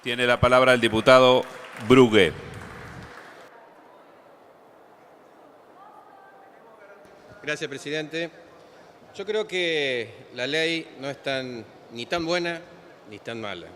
Tiene la palabra el diputado Brugué. Gracias, presidente. Yo creo que la ley no es ni tan buena ni tan mala.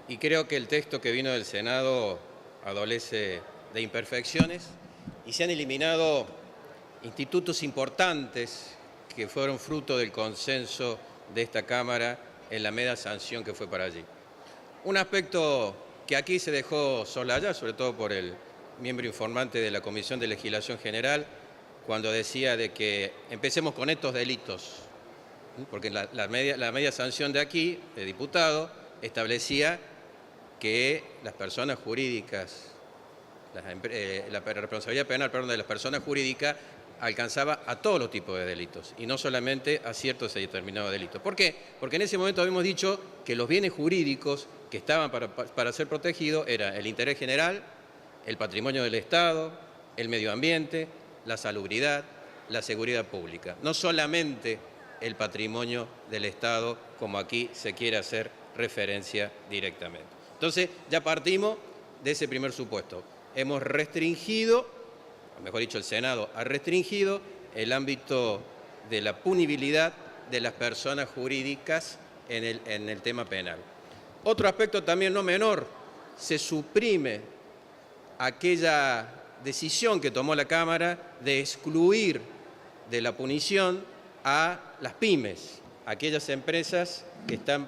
Y creo que el texto que vino del Senado adolece de imperfecciones y se han eliminado institutos importantes que fueron fruto del consenso de esta Cámara en la media sanción que fue para allí. Un aspecto que aquí se dejó soslayar, sobre todo por el miembro informante de la Comisión de Legislación General, cuando decía de que empecemos con estos delitos, porque la media sanción de aquí, de diputado, establecía que las personas jurídicas, la responsabilidad penal de las personas jurídicas alcanzaba a todos los tipos de delitos y no solamente a ciertos y determinados delitos. ¿Por qué? Porque en ese momento habíamos dicho que los bienes jurídicos que estaban para ser protegidos eran el interés general, el patrimonio del Estado, el medio ambiente, la salubridad, la seguridad pública. No solamente el patrimonio del Estado, como aquí se quiere hacer referencia directamente. Entonces, ya partimos de ese primer supuesto. Hemos restringido, o mejor dicho, el Senado ha restringido el ámbito de la punibilidad de las personas jurídicas en el tema penal. Otro aspecto también no menor, se suprime aquella decisión que tomó la Cámara de excluir de la punición a las pymes, aquellas empresas que están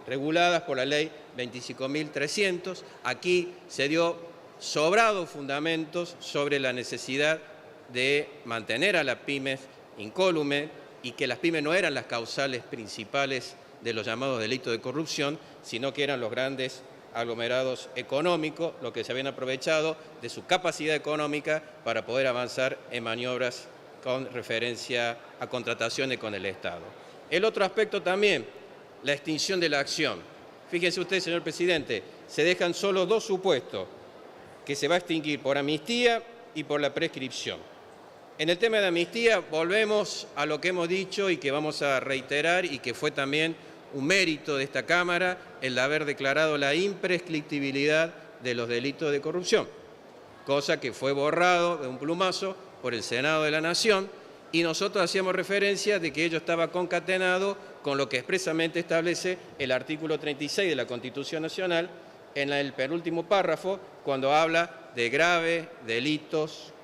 reguladas por la ley 25.300. Aquí se dio sobrados fundamentos sobre la necesidad de mantener a las pymes incólumes y que las pymes no eran las causales principales de los llamados delitos de corrupción, sino que eran los grandes aglomerados económicos, lo que se habían aprovechado de su capacidad económica para poder avanzar en maniobras con referencia a contrataciones con el Estado. El otro aspecto también, la extinción de la acción. Fíjense usted, señor presidente, se dejan solo dos supuestos, que se va a extinguir por amnistía y por la prescripción. En el tema de amnistía volvemos a lo que hemos dicho y que vamos a reiterar y que fue también un mérito de esta Cámara el de haber declarado la imprescriptibilidad de los delitos de corrupción, cosa que fue borrado de un plumazo por el Senado de la Nación y nosotros hacíamos referencia de que ello estaba concatenado con lo que expresamente establece el artículo 36 de la Constitución Nacional en el penúltimo párrafo cuando habla de graves delitos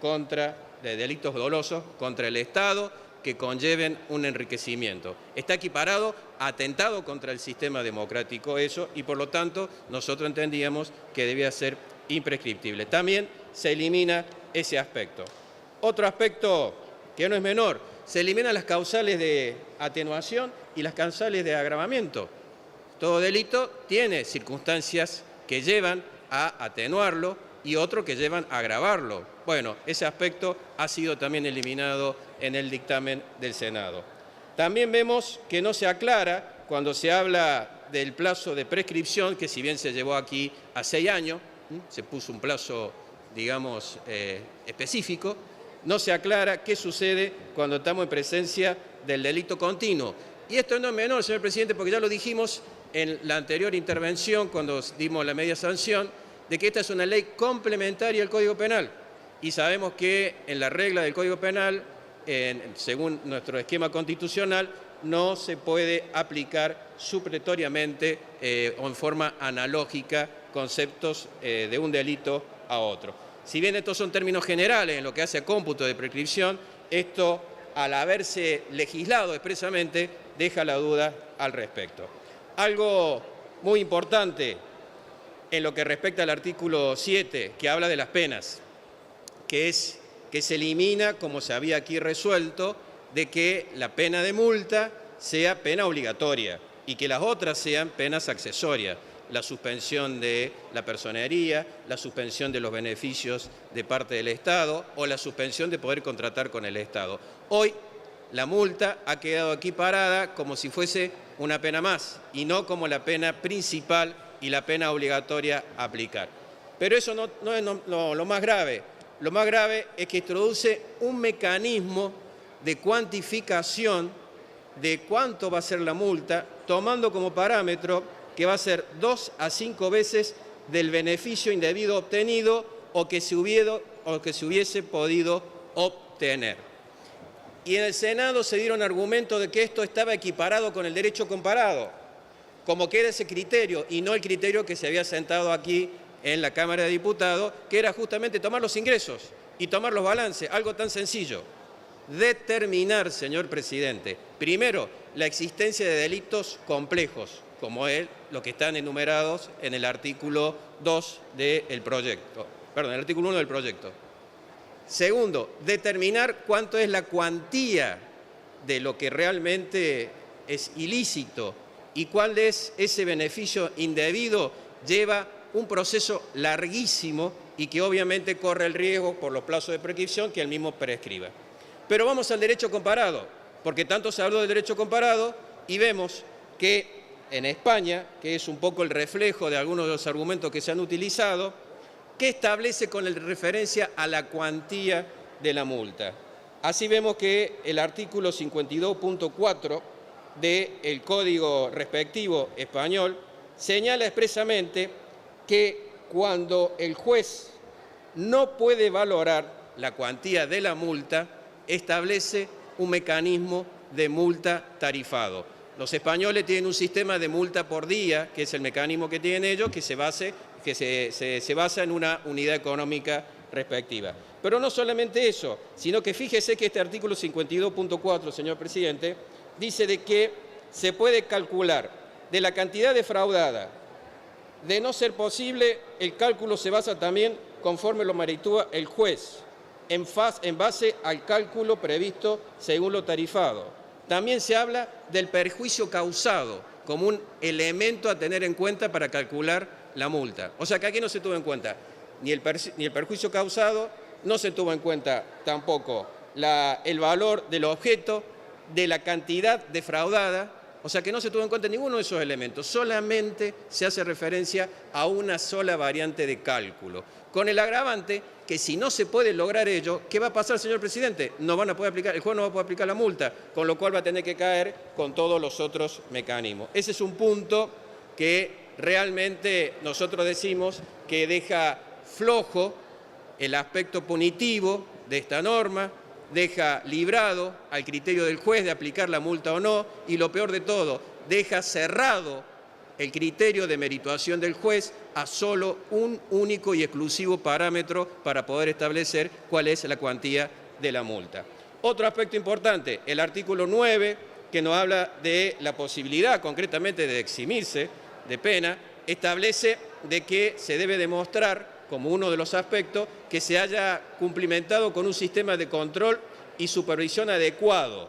de delitos dolosos contra el Estado que conlleven un enriquecimiento. Está equiparado a atentado contra el sistema democrático eso y por lo tanto nosotros entendíamos que debía ser imprescriptible. También se elimina ese aspecto. Otro aspecto que no es menor, se eliminan las causales de atenuación y las causales de agravamiento. Todo delito tiene circunstancias que llevan a atenuarlo y otro que llevan a agravarlo. Bueno, ese aspecto ha sido también eliminado en el dictamen del Senado. También vemos que no se aclara cuando se habla del plazo de prescripción, que si bien se llevó aquí a 6 años, se puso un plazo, digamos, específico, no se aclara qué sucede cuando estamos en presencia del delito continuo. Y esto no es menor, señor presidente, porque ya lo dijimos en la anterior intervención cuando dimos la media sanción, de que esta es una ley complementaria al Código Penal. Y sabemos que en la regla del Código Penal, según nuestro esquema constitucional, no se puede aplicar supletoriamente o en forma analógica conceptos de un delito a otro. Si bien estos son términos generales en lo que hace a cómputo de prescripción, esto, al haberse legislado expresamente, deja la duda al respecto. Algo muy importante en lo que respecta al artículo 7, que habla de las penas, que es que se elimina, como se había aquí resuelto, de que la pena de multa sea pena obligatoria y que las otras sean penas accesorias. La suspensión de la personería, la suspensión de los beneficios de parte del Estado o la suspensión de poder contratar con el Estado. Hoy la multa ha quedado aquí parada como si fuese una pena más y no como la pena principal y la pena obligatoria a aplicar. Pero eso no es lo más grave. Lo más grave es que introduce un mecanismo de cuantificación de cuánto va a ser la multa, tomando como parámetro que va a ser 2 a 5 veces del beneficio indebido obtenido o que se hubiese podido obtener. Y en el Senado se dieron argumentos de que esto estaba equiparado con el derecho comparado, como que era ese criterio y no el criterio que se había sentado aquí en la Cámara de Diputados, que era justamente tomar los ingresos y tomar los balances, algo tan sencillo. Determinar, señor presidente, primero, la existencia de delitos complejos, como los que están enumerados en el artículo 2 del proyecto, perdón, el artículo 1 del proyecto. Segundo, determinar cuánto es la cuantía de lo que realmente es ilícito y cuál es ese beneficio indebido. Lleva un proceso larguísimo y que obviamente corre el riesgo por los plazos de prescripción que el mismo prescriba. Pero vamos al derecho comparado, porque tanto se habló del derecho comparado y vemos que en España, que es un poco el reflejo de algunos de los argumentos que se han utilizado, que establece con referencia a la cuantía de la multa. Así vemos que el artículo 52.4 del Código respectivo español señala expresamente que cuando el juez no puede valorar la cuantía de la multa, establece un mecanismo de multa tarifado. Los españoles tienen un sistema de multa por día, que es el mecanismo que tienen ellos, que se basa en una unidad económica respectiva. Pero no solamente eso, sino que fíjese que este artículo 52.4, señor presidente, dice de que se puede calcular de la cantidad defraudada. De no ser posible, el cálculo se basa también conforme lo meritúa el juez, en base al cálculo previsto según lo tarifado. También se habla del perjuicio causado como un elemento a tener en cuenta para calcular la multa. O sea que aquí no se tuvo en cuenta ni el perjuicio causado, no se tuvo en cuenta tampoco el valor del objeto, de la cantidad defraudada. O sea que no se tuvo en cuenta ninguno de esos elementos, solamente se hace referencia a una sola variante de cálculo, con el agravante que si no se puede lograr ello, ¿qué va a pasar, señor presidente? No van a poder aplicar, el juez no va a poder aplicar la multa, con lo cual va a tener que caer con todos los otros mecanismos. Ese es un punto que realmente nosotros decimos que deja flojo el aspecto punitivo de esta norma, deja librado al criterio del juez de aplicar la multa o no, y lo peor de todo, deja cerrado el criterio de merituación del juez a solo un único y exclusivo parámetro para poder establecer cuál es la cuantía de la multa. Otro aspecto importante, el artículo 9, que nos habla de la posibilidad concretamente de eximirse de pena, establece de que se debe demostrar como uno de los aspectos, que se haya cumplimentado con un sistema de control y supervisión adecuado.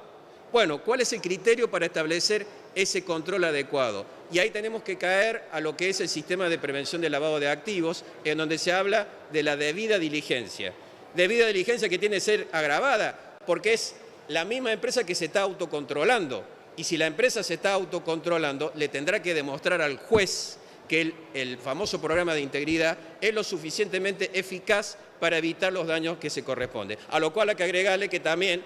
Bueno, ¿cuál es el criterio para establecer ese control adecuado? Y ahí tenemos que caer a lo que es el sistema de prevención del lavado de activos, en donde se habla de la debida diligencia. Debida diligencia que tiene que ser agravada, porque es la misma empresa que se está autocontrolando. Y si la empresa se está autocontrolando, le tendrá que demostrar al juez que el famoso programa de integridad es lo suficientemente eficaz para evitar los daños que se corresponden. A lo cual hay que agregarle que también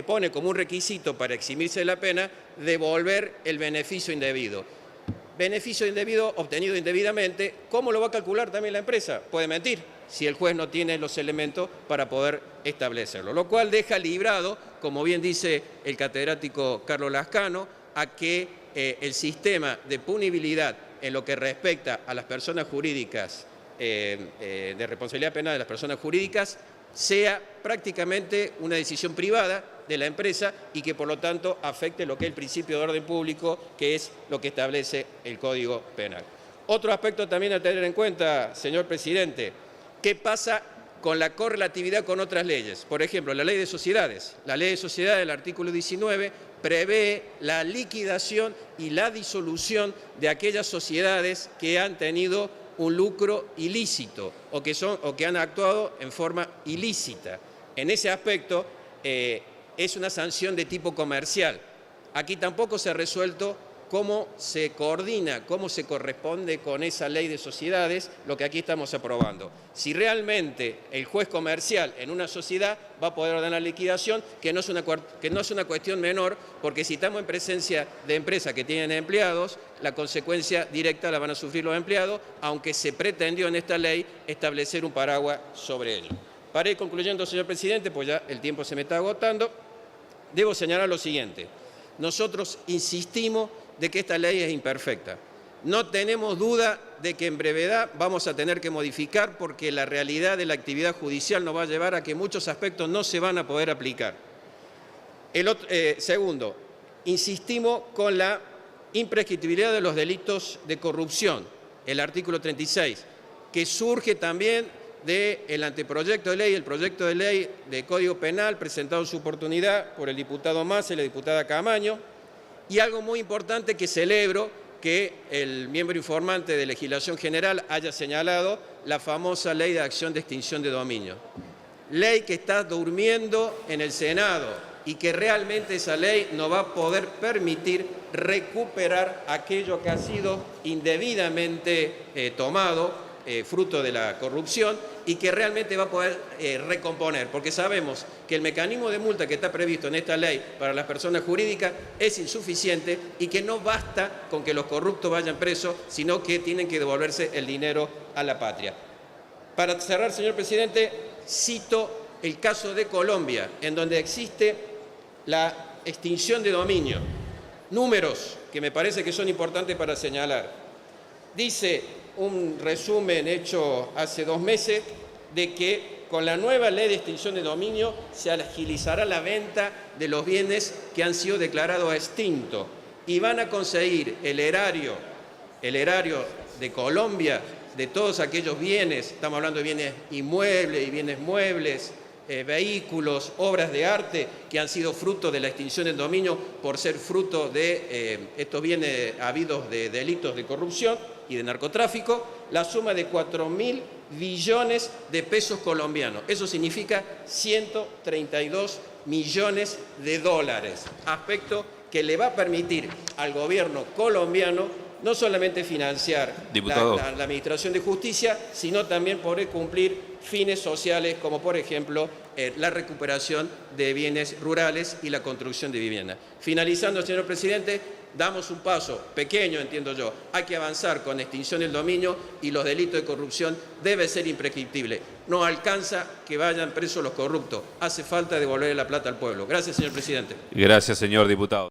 pone como un requisito para eximirse de la pena devolver el beneficio indebido. Beneficio indebido obtenido indebidamente, ¿cómo lo va a calcular también la empresa? Puede mentir si el juez no tiene los elementos para poder establecerlo. Lo cual deja librado, como bien dice el catedrático Carlos Lascano, a que el sistema de punibilidad en lo que respecta a las personas jurídicas, de responsabilidad penal de las personas jurídicas, sea prácticamente una decisión privada de la empresa y que por lo tanto afecte lo que es el principio de orden público, que es lo que establece el Código Penal. Otro aspecto también a tener en cuenta, señor presidente, ¿qué pasa con la correlatividad con otras leyes? Por ejemplo, la Ley de Sociedades. La Ley de Sociedades, el artículo 19, prevé la liquidación y la disolución de aquellas sociedades que han tenido un lucro ilícito o que han actuado en forma ilícita. En ese aspecto es una sanción de tipo comercial. Aquí tampoco se ha resuelto cómo se coordina, cómo se corresponde con esa ley de sociedades, lo que aquí estamos aprobando. Si realmente el juez comercial en una sociedad va a poder ordenar liquidación, que no es una cuestión menor, porque si estamos en presencia de empresas que tienen empleados, la consecuencia directa la van a sufrir los empleados, aunque se pretendió en esta ley establecer un paraguas sobre ello. Para ir concluyendo, señor presidente, pues ya el tiempo se me está agotando, debo señalar lo siguiente. Nosotros insistimos de que esta ley es imperfecta. No tenemos duda de que en brevedad vamos a tener que modificar porque la realidad de la actividad judicial nos va a llevar a que muchos aspectos no se van a poder aplicar. Segundo, insistimos con la imprescriptibilidad de los delitos de corrupción, el artículo 36, que surge también del anteproyecto de ley, el proyecto de ley de Código Penal presentado en su oportunidad por el diputado Massa y la diputada Camaño, y algo muy importante que celebro que el miembro informante de Legislación General haya señalado, la famosa Ley de Acción de Extinción de Dominio. Ley que está durmiendo en el Senado y que realmente esa ley nos va a poder permitir recuperar aquello que ha sido indebidamente tomado, fruto de la corrupción, y que realmente va a poder recomponer, porque sabemos que el mecanismo de multa que está previsto en esta ley para las personas jurídicas es insuficiente y que no basta con que los corruptos vayan presos, sino que tienen que devolverse el dinero a la patria. Para cerrar, señor presidente, cito el caso de Colombia, en donde existe la extinción de dominio. Números que me parece que son importantes para señalar. Dice un resumen hecho hace 2 meses de que con la nueva ley de extinción de dominio se agilizará la venta de los bienes que han sido declarados extintos y van a conseguir el erario de Colombia de todos aquellos bienes, estamos hablando de bienes inmuebles y bienes muebles, vehículos, obras de arte que han sido fruto de la extinción del dominio por ser fruto de estos bienes habidos de delitos de corrupción y de narcotráfico, la suma de 4.000 billones de pesos colombianos. Eso significa 132 millones de dólares, aspecto que le va a permitir al gobierno colombiano no solamente financiar la Administración de Justicia, sino también poder cumplir fines sociales como, por ejemplo, la recuperación de bienes rurales y la construcción de viviendas. Finalizando, señor presidente, damos un paso pequeño, entiendo yo. Hay que avanzar con extinción del dominio y los delitos de corrupción debe ser imprescriptible. No alcanza que vayan presos los corruptos. Hace falta devolver la plata al pueblo. Gracias, señor presidente. Gracias, señor diputado.